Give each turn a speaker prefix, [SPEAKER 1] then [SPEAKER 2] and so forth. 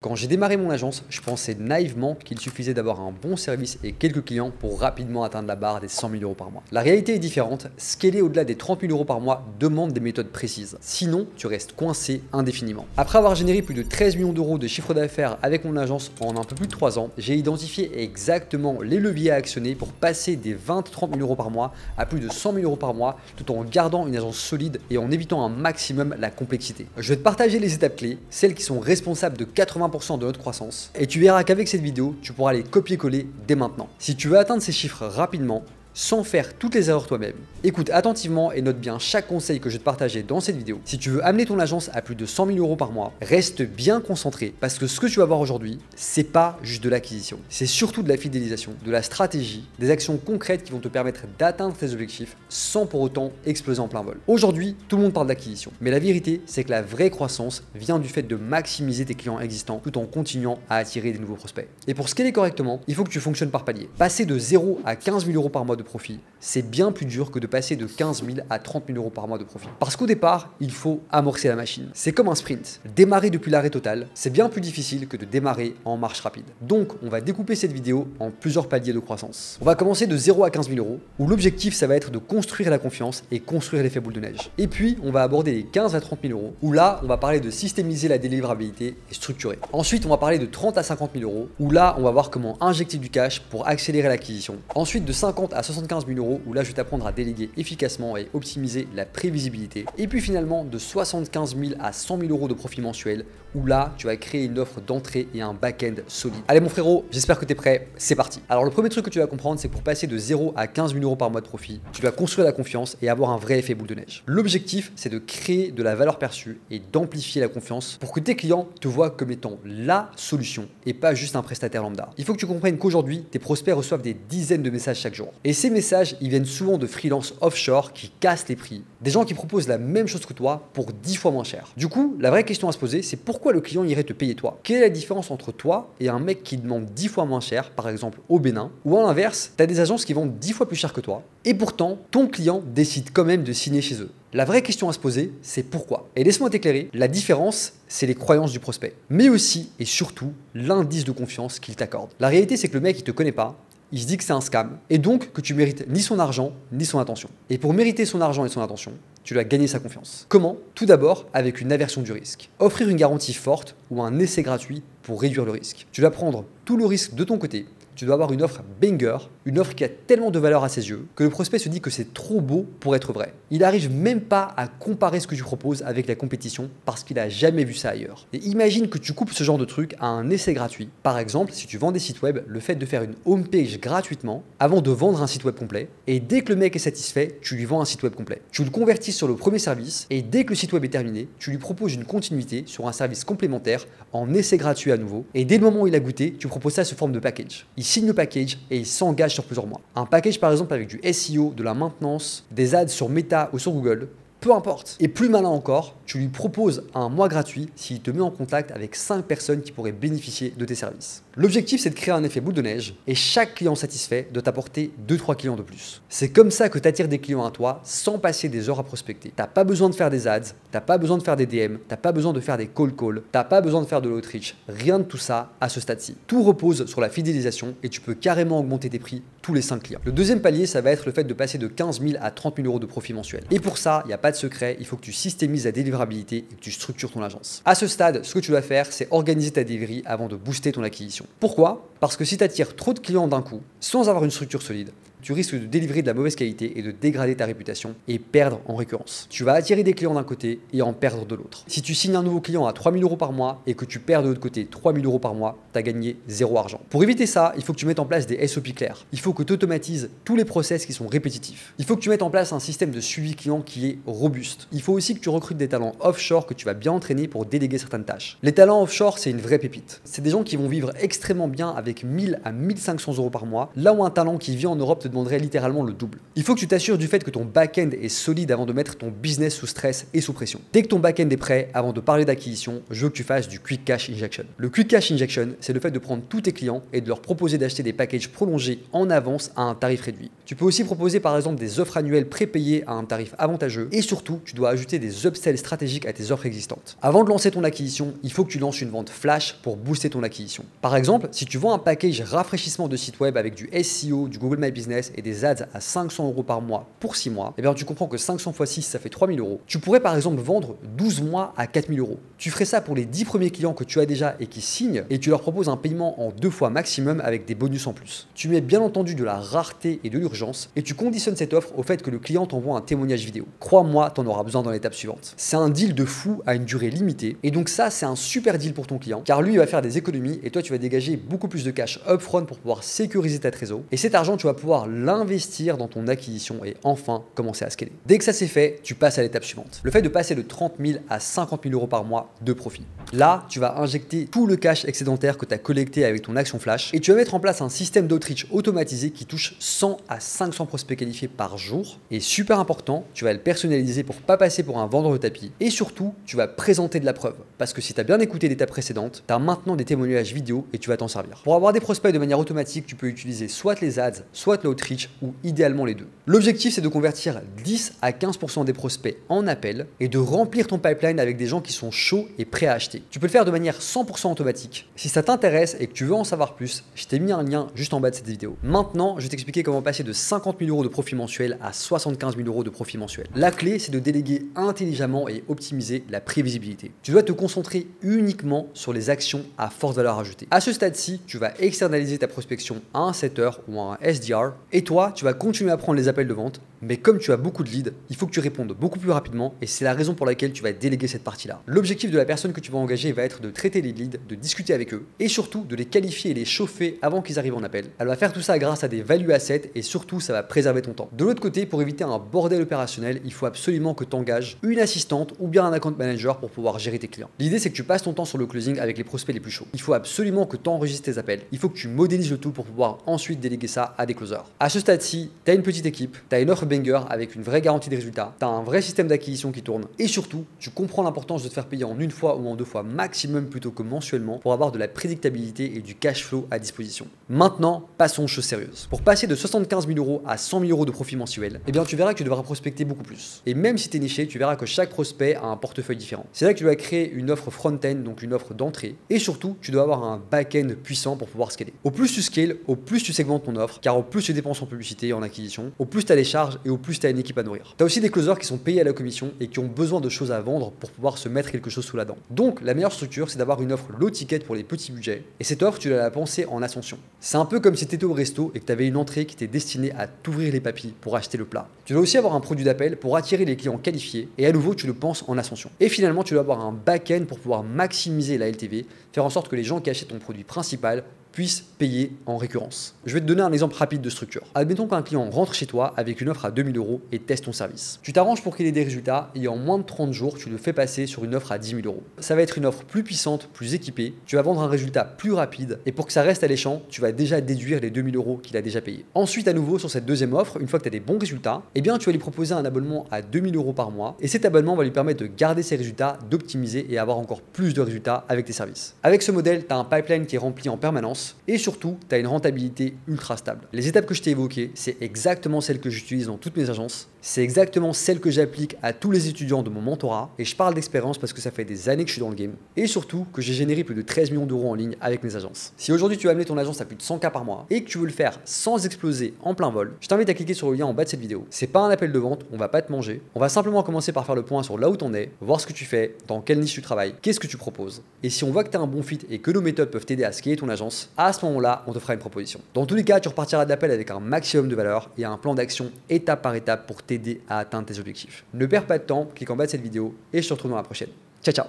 [SPEAKER 1] Quand j'ai démarré mon agence, je pensais naïvement qu'il suffisait d'avoir un bon service et quelques clients pour rapidement atteindre la barre des 100 000 euros par mois. La réalité est différente, scaler au-delà des 30 000 euros par mois demande des méthodes précises. Sinon, tu restes coincé indéfiniment. Après avoir généré plus de 13 millions d'euros de chiffre d'affaires avec mon agence en un peu plus de 3 ans, j'ai identifié exactement les leviers à actionner pour passer des 20-30 000 euros par mois à plus de 100 000 euros par mois tout en gardant une agence solide et en évitant un maximum la complexité. Je vais te partager les étapes clés, celles qui sont responsables de 80% de notre croissance, et tu verras qu'avec cette vidéo, tu pourras les copier-coller dès maintenant. Si tu veux atteindre ces chiffres rapidement, sans faire toutes les erreurs toi-même, écoute attentivement et note bien chaque conseil que je vais te partager dans cette vidéo. Si tu veux amener ton agence à plus de 100 000 euros par mois, reste bien concentré parce que ce que tu vas voir aujourd'hui, c'est pas juste de l'acquisition. C'est surtout de la fidélisation, de la stratégie, des actions concrètes qui vont te permettre d'atteindre tes objectifs sans pour autant exploser en plein vol. Aujourd'hui, tout le monde parle d'acquisition, mais la vérité, c'est que la vraie croissance vient du fait de maximiser tes clients existants tout en continuant à attirer des nouveaux prospects. Et pour scaler correctement, il faut que tu fonctionnes par palier. Passer de 0 à 15 000 euros par mois de profit, c'est bien plus dur que de passer de 15 000 à 30 000 euros par mois de profit. Parce qu'au départ, il faut amorcer la machine. C'est comme un sprint. Démarrer depuis l'arrêt total, c'est bien plus difficile que de démarrer en marche rapide. Donc, on va découper cette vidéo en plusieurs paliers de croissance. On va commencer de 0 à 15 000 euros, où l'objectif, ça va être de construire la confiance et construire l'effet boule de neige. Et puis, on va aborder les 15 à 30 000 euros, où là, on va parler de systémiser la délivrabilité et structurer. Ensuite, on va parler de 30 à 50 000 euros, où là, on va voir comment injecter du cash pour accélérer l'acquisition. Ensuite, de 50 à 75 000 euros, où là je vais t'apprendre à déléguer efficacement et optimiser la prévisibilité. Et puis finalement de 75 000 à 100 000 euros de profit mensuel, où là tu vas créer une offre d'entrée et un back-end solide. Allez mon frérot, j'espère que tu es prêt, c'est parti. Alors le premier truc que tu vas comprendre, c'est que pour passer de 0 à 15 000 euros par mois de profit, tu dois construire la confiance et avoir un vrai effet boule de neige. L'objectif, c'est de créer de la valeur perçue et d'amplifier la confiance pour que tes clients te voient comme étant la solution et pas juste un prestataire lambda. Il faut que tu comprennes qu'aujourd'hui, tes prospects reçoivent des dizaines de messages chaque jour. Et ces messages, ils viennent souvent de freelance offshore qui cassent les prix. Des gens qui proposent la même chose que toi pour 10 fois moins cher. Du coup, la vraie question à se poser, c'est pourquoi le client irait te payer toi? Quelle est la différence entre toi et un mec qui demande 10 fois moins cher, par exemple au Bénin? Ou à l'inverse, tu as des agences qui vendent 10 fois plus cher que toi et pourtant, ton client décide quand même de signer chez eux. La vraie question à se poser, c'est pourquoi? Et laisse-moi t'éclairer, la différence, c'est les croyances du prospect, mais aussi et surtout l'indice de confiance qu'il t'accorde. La réalité, c'est que le mec, il te connaît pas. Il se dit que c'est un scam et donc que tu mérites ni son argent ni son attention. Et pour mériter son argent et son attention, tu dois gagner sa confiance. Comment? Tout d'abord avec une aversion du risque. Offrir une garantie forte ou un essai gratuit pour réduire le risque. Tu dois prendre tout le risque de ton côté. Tu dois avoir une offre banger, une offre qui a tellement de valeur à ses yeux que le prospect se dit que c'est trop beau pour être vrai. Il n'arrive même pas à comparer ce que tu proposes avec la compétition parce qu'il n'a jamais vu ça ailleurs. Et imagine que tu coupes ce genre de truc à un essai gratuit. Par exemple, si tu vends des sites web, le fait de faire une homepage gratuitement avant de vendre un site web complet, et dès que le mec est satisfait, tu lui vends un site web complet. Tu le convertis sur le premier service et dès que le site web est terminé, tu lui proposes une continuité sur un service complémentaire en essai gratuit à nouveau. Et dès le moment où il a goûté, tu proposes ça sous forme de package. Il signe le package et il s'engage sur plusieurs mois. Un package par exemple avec du SEO, de la maintenance, des ads sur Meta ou sur Google, peu importe. Et plus malin encore, tu lui proposes un mois gratuit s'il te met en contact avec 5 personnes qui pourraient bénéficier de tes services. L'objectif, c'est de créer un effet boule de neige et chaque client satisfait doit t'apporter 2-3 clients de plus. C'est comme ça que tu attires des clients à toi sans passer des heures à prospecter. T'as pas besoin de faire des ads, t'as pas besoin de faire des DM, t'as pas besoin de faire des call calls, t'as pas besoin de faire de l'outreach. Rien de tout ça à ce stade-ci. Tout repose sur la fidélisation et tu peux carrément augmenter tes prix tous les 5 clients. Le deuxième palier, ça va être le fait de passer de 15 000 à 30 000 euros de profit mensuel. Et pour ça, il n'y a pas de secret, il faut que tu systémises la délivrabilité et que tu structures ton agence. À ce stade, ce que tu dois faire, c'est organiser ta delivery avant de booster ton acquisition. Pourquoi? Parce que si tu attires trop de clients d'un coup, sans avoir une structure solide, tu risques de délivrer de la mauvaise qualité et de dégrader ta réputation et perdre en récurrence. Tu vas attirer des clients d'un côté et en perdre de l'autre. Si tu signes un nouveau client à 3 000 euros par mois et que tu perds de l'autre côté 3 000 euros par mois, tu as gagné zéro argent. Pour éviter ça, il faut que tu mettes en place des SOP clairs. Il faut que tu automatises tous les process qui sont répétitifs. Il faut que tu mettes en place un système de suivi client qui est robuste. Il faut aussi que tu recrutes des talents offshore que tu vas bien entraîner pour déléguer certaines tâches. Les talents offshore, c'est une vraie pépite. C'est des gens qui vont vivre extrêmement bien avec 1000 à 1500 euros par mois, là où un talent qui vit en Europe te demande demanderait littéralement le double. Il faut que tu t'assures du fait que ton back-end est solide avant de mettre ton business sous stress et sous pression. Dès que ton back-end est prêt, avant de parler d'acquisition, je veux que tu fasses du Quick Cash Injection. Le Quick Cash Injection, c'est le fait de prendre tous tes clients et de leur proposer d'acheter des packages prolongés en avance à un tarif réduit. Tu peux aussi proposer par exemple des offres annuelles prépayées à un tarif avantageux et surtout, tu dois ajouter des upsells stratégiques à tes offres existantes. Avant de lancer ton acquisition, il faut que tu lances une vente flash pour booster ton acquisition. Par exemple, si tu vends un package rafraîchissement de site web avec du SEO, du Google My Business et des ads à 500 € par mois pour 6 mois, eh bien tu comprends que 500 x 6 ça fait 3000 €. Tu pourrais par exemple vendre 12 mois à 4000 €. Tu ferais ça pour les 10 premiers clients que tu as déjà et qui signent et tu leur proposes un paiement en 2 fois maximum avec des bonus en plus. Tu mets bien entendu de la rareté et de l'urgence et tu conditionnes cette offre au fait que le client t'envoie un témoignage vidéo. Crois-moi, t'en auras besoin dans l'étape suivante. C'est un deal de fou à une durée limitée et donc ça c'est un super deal pour ton client car lui il va faire des économies et toi tu vas dégager beaucoup plus de cash upfront pour pouvoir sécuriser ta trésor et cet argent tu vas pouvoir l'investir dans ton acquisition et enfin commencer à scaler. Dès que ça c'est fait, tu passes à l'étape suivante. Le fait de passer de 30 000 à 50 000 € par mois de profit. Là, tu vas injecter tout le cash excédentaire que tu as collecté avec ton action flash et tu vas mettre en place un système d'outreach automatisé qui touche 100 à 500 prospects qualifiés par jour. Et super important, tu vas le personnaliser pour pas passer pour un vendeur de tapis et surtout, tu vas présenter de la preuve parce que si tu as bien écouté l'étape précédente, tu as maintenant des témoignages vidéo et tu vas t'en servir. Pour avoir des prospects de manière automatique, tu peux utiliser soit les ads, soit l'outreach ou idéalement les deux. L'objectif, c'est de convertir 10 à 15% des prospects en appel et de remplir ton pipeline avec des gens qui sont chauds et prêts à acheter. Tu peux le faire de manière 100% automatique. Si ça t'intéresse et que tu veux en savoir plus, je t'ai mis un lien juste en bas de cette vidéo. Maintenant, je vais t'expliquer comment passer de 50 000 € de profit mensuel à 75 000 € de profit mensuel. La clé, c'est de déléguer intelligemment et optimiser la prévisibilité. Tu dois te concentrer uniquement sur les actions à forte valeur ajoutée. À ce stade-ci, tu vas externaliser ta prospection à un setter ou à un SDR et toi, tu vas continuer à prendre les appels de vente. Mais comme tu as beaucoup de leads, il faut que tu répondes beaucoup plus rapidement et c'est la raison pour laquelle tu vas déléguer cette partie-là. L'objectif de la personne que tu vas engager va être de traiter les leads, de discuter avec eux et surtout de les qualifier et les chauffer avant qu'ils arrivent en appel. Elle va faire tout ça grâce à des value assets et surtout ça va préserver ton temps. De l'autre côté, pour éviter un bordel opérationnel, il faut absolument que tu engages une assistante ou bien un account manager pour pouvoir gérer tes clients. L'idée c'est que tu passes ton temps sur le closing avec les prospects les plus chauds. Il faut absolument que tu enregistres tes appels. Il faut que tu modélises le tout pour pouvoir ensuite déléguer ça à des closers. À ce stade-ci, tu as une petite équipe, tu as une offre banger avec une vraie garantie de résultats, tu as un vrai système d'acquisition qui tourne et surtout, tu comprends l'importance de te faire payer en une fois ou en 2 fois maximum plutôt que mensuellement pour avoir de la prédictabilité et du cash flow à disposition. Maintenant, passons aux choses sérieuses. Pour passer de 75 000 € à 100 000 € de profit mensuel, eh bien tu verras que tu devras prospecter beaucoup plus. Et même si tu es niché, tu verras que chaque prospect a un portefeuille différent. C'est là que tu dois créer une offre front-end, donc une offre d'entrée et surtout, tu dois avoir un back-end puissant pour pouvoir scaler. Au plus tu scales, au plus tu segmentes ton offre, car au plus tu dépenses en publicité et en acquisition, au plus tu as les charges et au plus tu as une équipe à nourrir. Tu as aussi des closers qui sont payés à la commission et qui ont besoin de choses à vendre pour pouvoir se mettre quelque chose sous la dent. Donc la meilleure structure, c'est d'avoir une offre low ticket pour les petits budgets et cette offre, tu dois la penser en ascension. C'est un peu comme si tu étais au resto et que tu avais une entrée qui était destinée à t'ouvrir les papilles pour acheter le plat. Tu dois aussi avoir un produit d'appel pour attirer les clients qualifiés et à nouveau, tu le penses en ascension. Et finalement, tu dois avoir un back-end pour pouvoir maximiser la LTV, faire en sorte que les gens qui achètent ton produit principal puissent payer en récurrence. Je vais te donner un exemple rapide de structure. Admettons qu'un client rentre chez toi avec une offre à 2000 € et teste ton service. Tu t'arranges pour qu'il ait des résultats et en moins de 30 jours, tu le fais passer sur une offre à 10 000 €. Ça va être une offre plus puissante, plus équipée, tu vas vendre un résultat plus rapide et pour que ça reste alléchant, tu vas déjà déduire les 2000 € qu'il a déjà payé. Ensuite, à nouveau, sur cette deuxième offre, une fois que tu as des bons résultats, eh bien, tu vas lui proposer un abonnement à 2000 € par mois et cet abonnement va lui permettre de garder ses résultats, d'optimiser et avoir encore plus de résultats avec tes services. Avec ce modèle, tu as un pipeline qui est rempli en permanence et surtout, tu as une rentabilité ultra stable. Les étapes que je t'ai évoquées, c'est exactement celles que j'utilise dans toutes mes agences. C'est exactement celles que j'applique à tous les étudiants de mon mentorat et je parle d'expérience parce que ça fait des années que je suis dans le game et surtout que j'ai généré plus de 13 millions d'euros en ligne avec mes agences. Si aujourd'hui tu veux amener ton agence à plus de 100K par mois et que tu veux le faire sans exploser en plein vol, je t'invite à cliquer sur le lien en bas de cette vidéo. C'est pas un appel de vente, on va pas te manger. On va simplement commencer par faire le point sur là où t'en es, voir ce que tu fais, dans quelle niche tu travailles, qu'est-ce que tu proposes. Et si on voit que tu as un bon fit et que nos méthodes peuvent t'aider à scaler ton agence, à ce moment-là, on te fera une proposition. Dans tous les cas, tu repartiras de l'appel avec un maximum de valeur et un plan d'action étape par étape pour t'aider à atteindre tes objectifs. Ne perds pas de temps, clique en bas de cette vidéo et je te retrouve dans la prochaine. Ciao ciao.